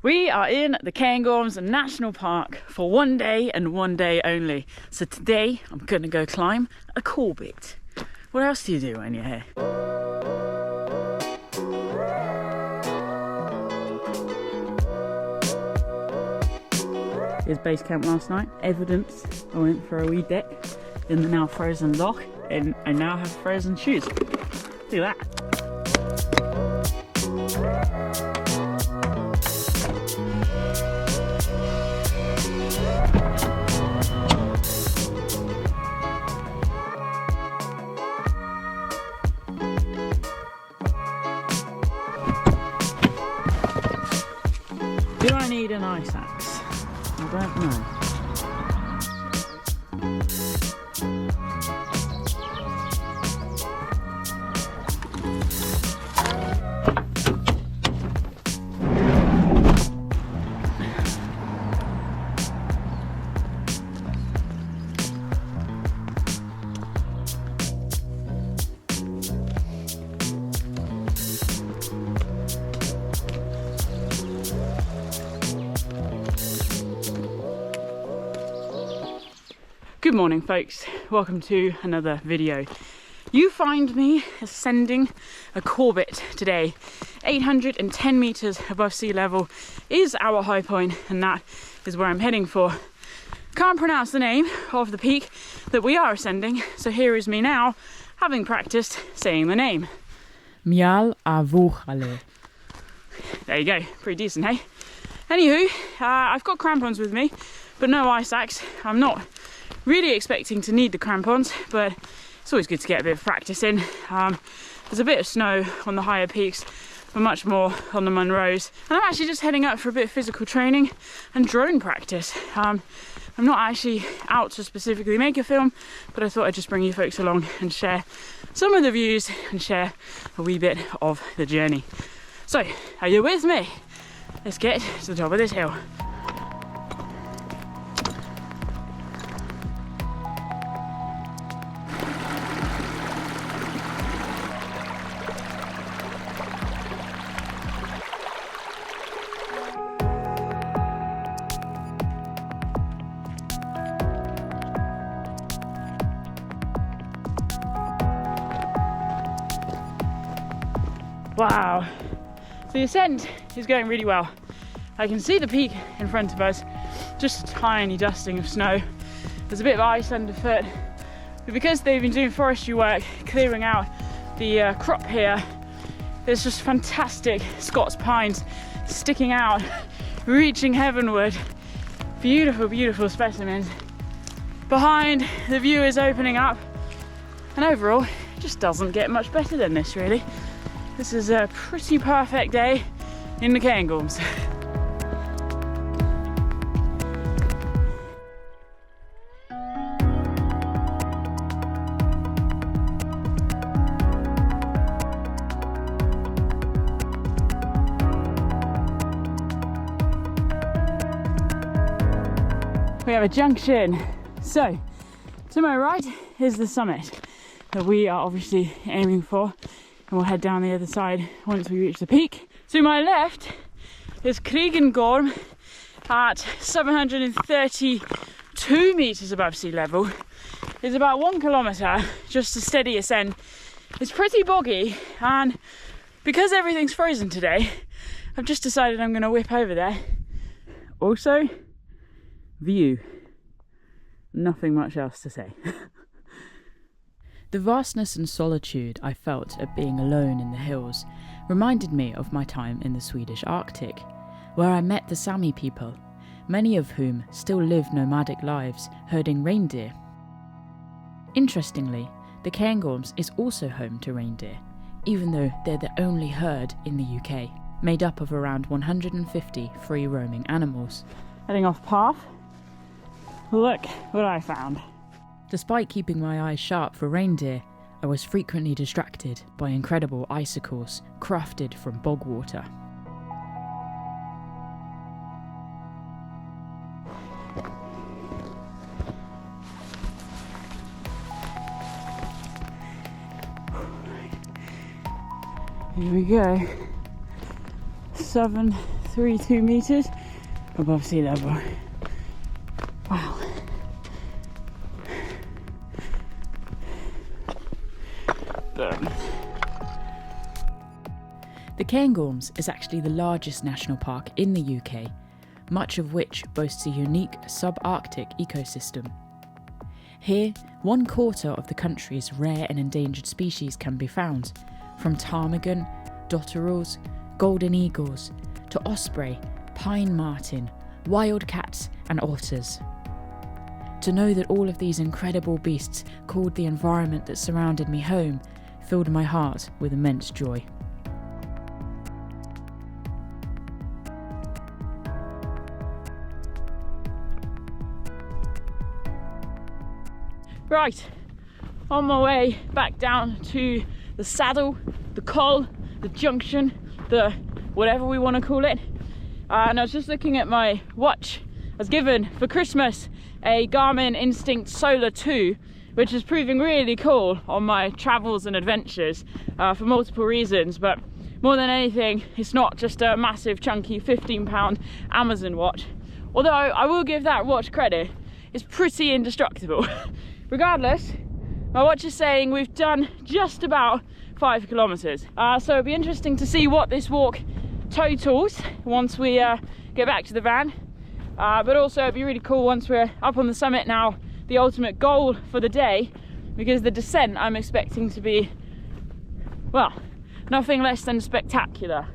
We are in the Cairngorms National Park for one day and one day only. So today I'm gonna go climb a Corbett. What else do you do when you're here? Here's base camp last night. Evidence I went for a wee dip in the now frozen loch and I now have frozen shoes. Look at that. Do I need an ice axe? I don't know. Good morning folks, welcome to another video. You find me ascending a Corbett today. 810 meters above sea level is our high point and that is where I'm heading for. Can't pronounce the name of the peak that we are ascending, so here is me now having practiced saying the name. Meall a Bhuachaille. There you go, pretty decent, hey? Anywho, I've got crampons with me, but no ice axe. I'm not really expecting to need the crampons, but it's always good to get a bit of practice in. There's a bit of snow on the higher peaks, but much more on the Munros. And I'm actually just heading up for a bit of physical training and drone practice. I'm not actually out to specifically make a film, but I thought I'd just bring you folks along and share some of the views and share a wee bit of the journey. So, are you with me? Let's get to the top of this hill. Wow, so the ascent is going really well. I can see the peak in front of us, just a tiny dusting of snow. There's a bit of ice underfoot, but because they've been doing forestry work, clearing out the crop here, there's just fantastic Scots pines sticking out, reaching heavenward. Beautiful, beautiful specimens. Behind, the view is opening up, and overall, it just doesn't get much better than this, really. This is a pretty perfect day in the Cairngorms. We have a junction. So, to my right is the summit that we are obviously aiming for. And we'll head down the other side once we reach the peak. To my left is Creagan Gorm at 732 meters above sea level. It's about 1 kilometer, just a steady ascent. It's pretty boggy, and because everything's frozen today, I've just decided I'm gonna whip over there. Also, view. Nothing much else to say. The vastness and solitude I felt at being alone in the hills reminded me of my time in the Swedish Arctic, where I met the Sami people, many of whom still live nomadic lives herding reindeer. Interestingly, the Cairngorms is also home to reindeer, even though they're the only herd in the UK, made up of around 150 free-roaming animals. Heading off path, look what I found. Despite keeping my eyes sharp for reindeer, I was frequently distracted by incredible icicles crafted from bog water. Here we go. 7 1.32 meters above sea level. Wow. The Cairngorms is actually the largest national park in the UK, much of which boasts a unique subarctic ecosystem. Here, 1/4 of the country's rare and endangered species can be found, from ptarmigan, dotterels, golden eagles, to osprey, pine marten, wildcats and otters. To know that all of these incredible beasts called the environment that surrounded me home filled my heart with immense joy. Right, on my way back down to the saddle, the col, the junction, the whatever we want to call it. And I was just looking at my watch. I was given for Christmas a Garmin Instinct Solar 2, which is proving really cool on my travels and adventures for multiple reasons. But more than anything, it's not just a massive chunky £15 Amazon watch. Although I will give that watch credit, it's pretty indestructible. Regardless, my watch is saying we've done just about 5 kilometers. So it'll be interesting to see what this walk totals once we get back to the van. But also it'll be really cool once we're up on the summit now, the ultimate goal for the day, because the descent I'm expecting to be, well, nothing less than spectacular.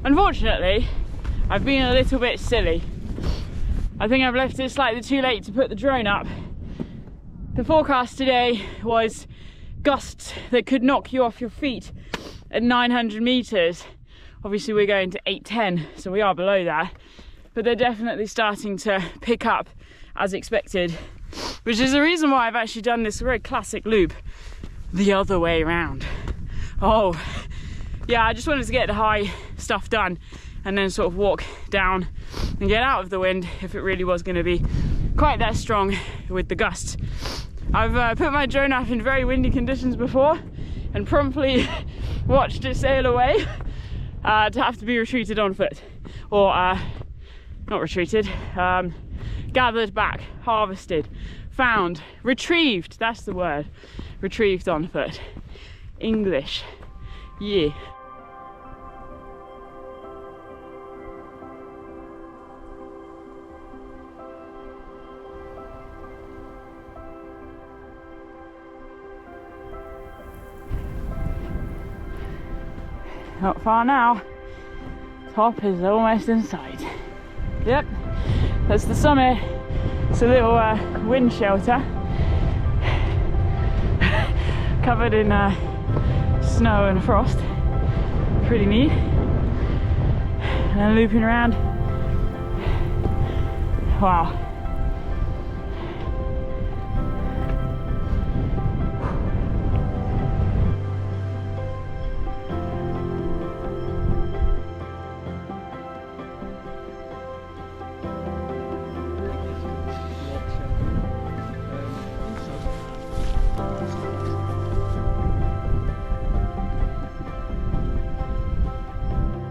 Unfortunately, I've been a little bit silly. I think I've left it slightly too late to put the drone up. The forecast today was gusts that could knock you off your feet at 900 meters. Obviously we're going to 810, so we are below that. But they're definitely starting to pick up as expected, which is the reason why I've actually done this very classic loop the other way around. Oh, yeah, I just wanted to get the high stuff done and then sort of walk down and get out of the wind if it really was going to be quite that strong with the gusts. I've put my drone up in very windy conditions before and promptly watched it sail away to have to be retreated on foot, or not retreated, gathered back, harvested, found, retrieved, that's the word, retrieved on foot. English, yeah. Not far now. Top is almost in sight. Yep, that's the summit. It's a little wind shelter covered in snow and frost. Pretty neat. And then looping around. Wow.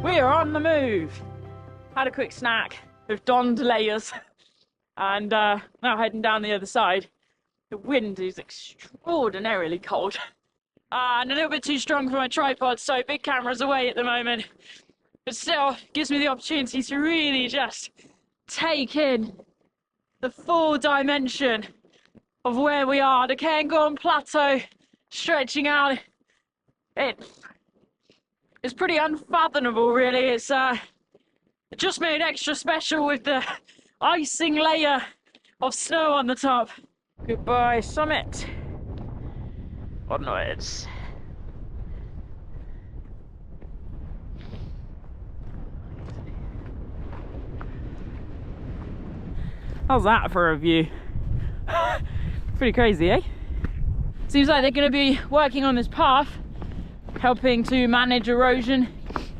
We're on the move. Had a quick snack, we've donned layers, and now heading down the other side. The wind is extraordinarily cold and a little bit too strong for my tripod, so big camera's away at the moment, but still gives me the opportunity to really just take in the full dimension of where we are. The Cairngorm Plateau stretching out. It's pretty unfathomable, really. It's just made extra special with the icing layer of snow on the top. Goodbye, summit. Onwards. How's that for a view? Pretty crazy, eh? Seems like they're going to be working on this path, helping to manage erosion,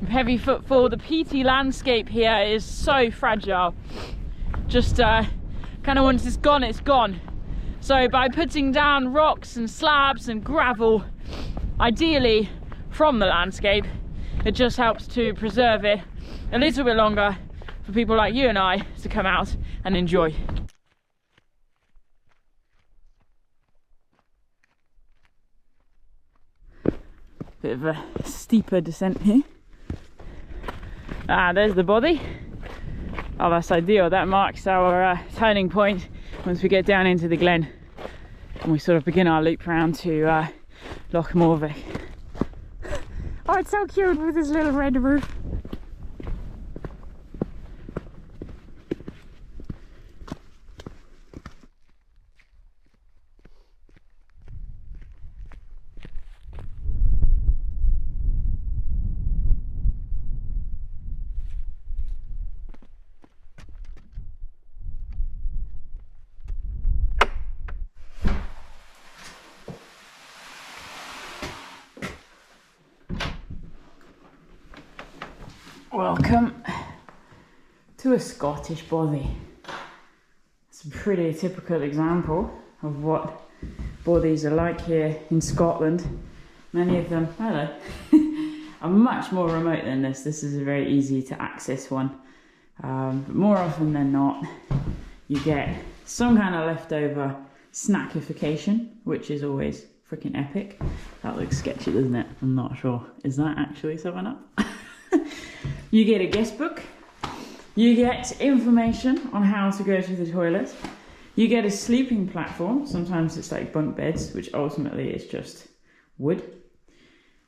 heavy footfall. The peaty landscape here is so fragile. Just kind of once it's gone, it's gone. So by putting down rocks and slabs and gravel, ideally from the landscape, it just helps to preserve it a little bit longer for people like you and I to come out and enjoy. Bit of a steeper descent here. Ah, there's the Bothy. Oh, that's ideal. That marks our turning point once we get down into the glen and we sort of begin our loop round to Lochan Uaine. Oh, it's so cute with this little red roof. Welcome to a Scottish Bothy. It's a pretty typical example of what bothies are like here in Scotland. Many of them, hello, are much more remote than this. This is a very easy to access one. But more often than not, you get some kind of leftover snackification, which is always freaking epic. That looks sketchy, doesn't it? I'm not sure. Is that actually 7-Up? You get a guest book, you get information on how to go to the toilet, you get a sleeping platform, sometimes it's like bunk beds, which ultimately is just wood,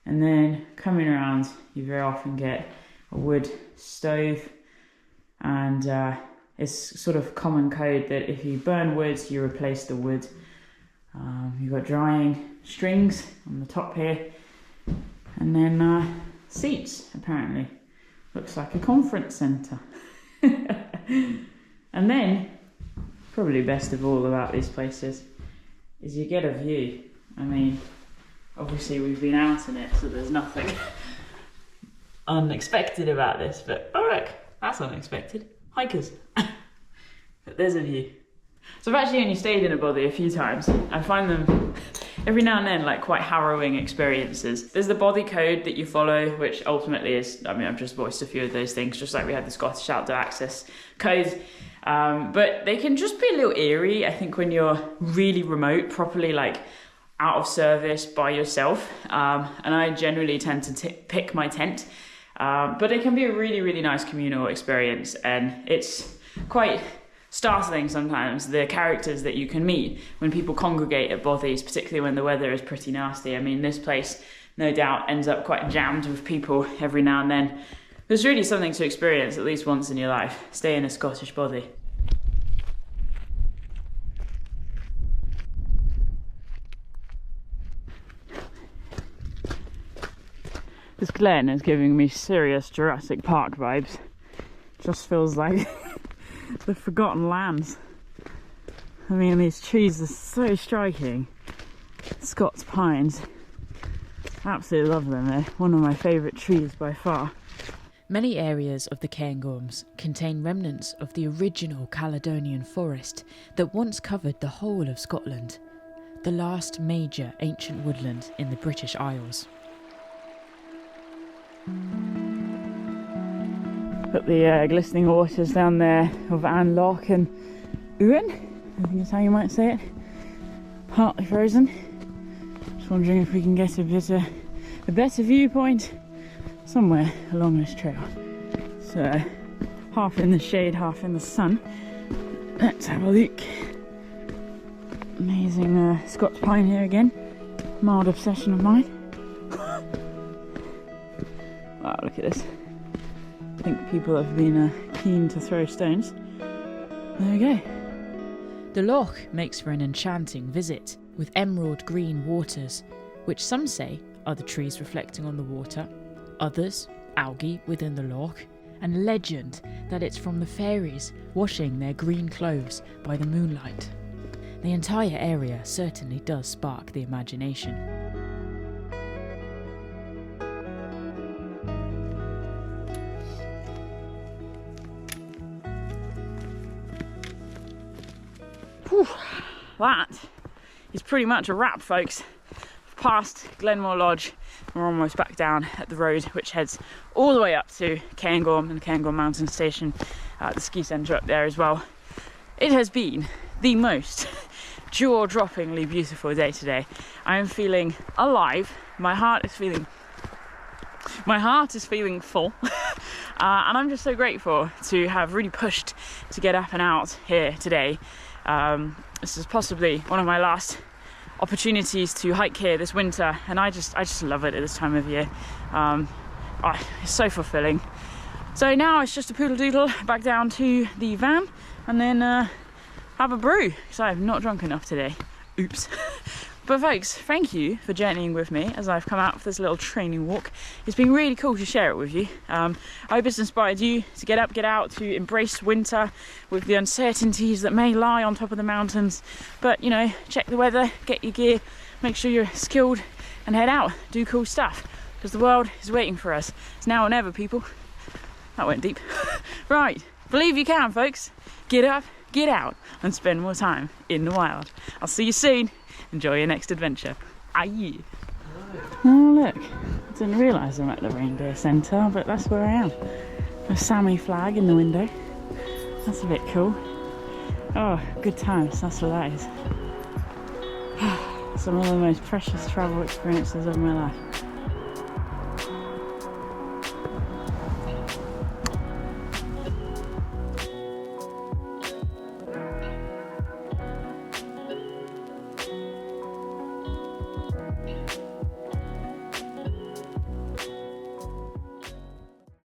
and then coming around you very often get a wood stove, and it's sort of common code that if you burn wood you replace the wood. You've got drying strings on the top here, and then seats apparently. Looks like a conference centre. And then, probably best of all about these places, is you get a view. I mean, obviously we've been out in it, so there's nothing unexpected about this, but oh look, that's unexpected. Hikers. But there's a view. So I've actually only stayed in a bothy a few times. I find them every now and then like quite harrowing experiences. There's the bothy code that you follow, which ultimately is, I mean, I've just voiced a few of those things, just like we had the Scottish Outdoor Access code. But they can just be a little eerie, I think, when you're really remote, properly like out of service by yourself. And I generally tend to pick my tent. But it can be a really, really nice communal experience, and it's quite startling sometimes, the characters that you can meet when people congregate at bothies, particularly when the weather is pretty nasty. I mean, this place no doubt ends up quite jammed with people every now and then. There's really something to experience at least once in your life. Stay in a Scottish bothy. This glen is giving me serious Jurassic Park vibes. Just feels like the Forgotten Lands. I mean, these trees are so striking. Scots pines. Absolutely love them. They're one of my favourite trees by far. Many areas of the Cairngorms contain remnants of the original Caledonian forest that once covered the whole of Scotland, the last major ancient woodland in the British Isles. Got the glistening waters down there of Lochan Uaine, I think is how you might say it. Partly frozen. Just wondering if we can get a better viewpoint somewhere along this trail. So half in the shade, half in the sun. Let's have a look. Amazing Scots pine here again. Mild obsession of mine. Wow, look at this. I think people have been keen to throw stones. There we go. The loch makes for an enchanting visit, with emerald green waters, which some say are the trees reflecting on the water, others algae within the loch, and legend that it's from the fairies washing their green clothes by the moonlight. The entire area certainly does spark the imagination. that is pretty much a wrap, folks. Past Glenmore Lodge, we're almost back down at the road which heads all the way up to Cairngorm and Cairngorm Mountain Station, the ski centre up there as well. It has been the most jaw-droppingly beautiful day today. I am feeling alive. My heart is feeling full. And I'm just so grateful to have really pushed to get up and out here today. This is possibly one of my last opportunities to hike here this winter, and I just love it at this time of year. It's so fulfilling. So now it's just a poodle doodle back down to the van and then have a brew, because I have not drunk enough today. Oops. But folks, thank you for journeying with me as I've come out for this little training walk. It's been really cool to share it with you. I hope it's inspired you to get up, get out, to embrace winter with the uncertainties that may lie on top of the mountains. But, you know, check the weather, get your gear, make sure you're skilled and head out, do cool stuff, because the world is waiting for us. It's now or never, people. That went deep. Right, believe you can, folks. Get up, get out, and spend more time in the wild. I'll see you soon. Enjoy your next adventure. Aye. Oh look, I didn't realise I'm at the reindeer centre, but that's where I am. A Sami flag in the window. That's a bit cool. Oh, good times, that's what that is. Some of the most precious travel experiences of my life.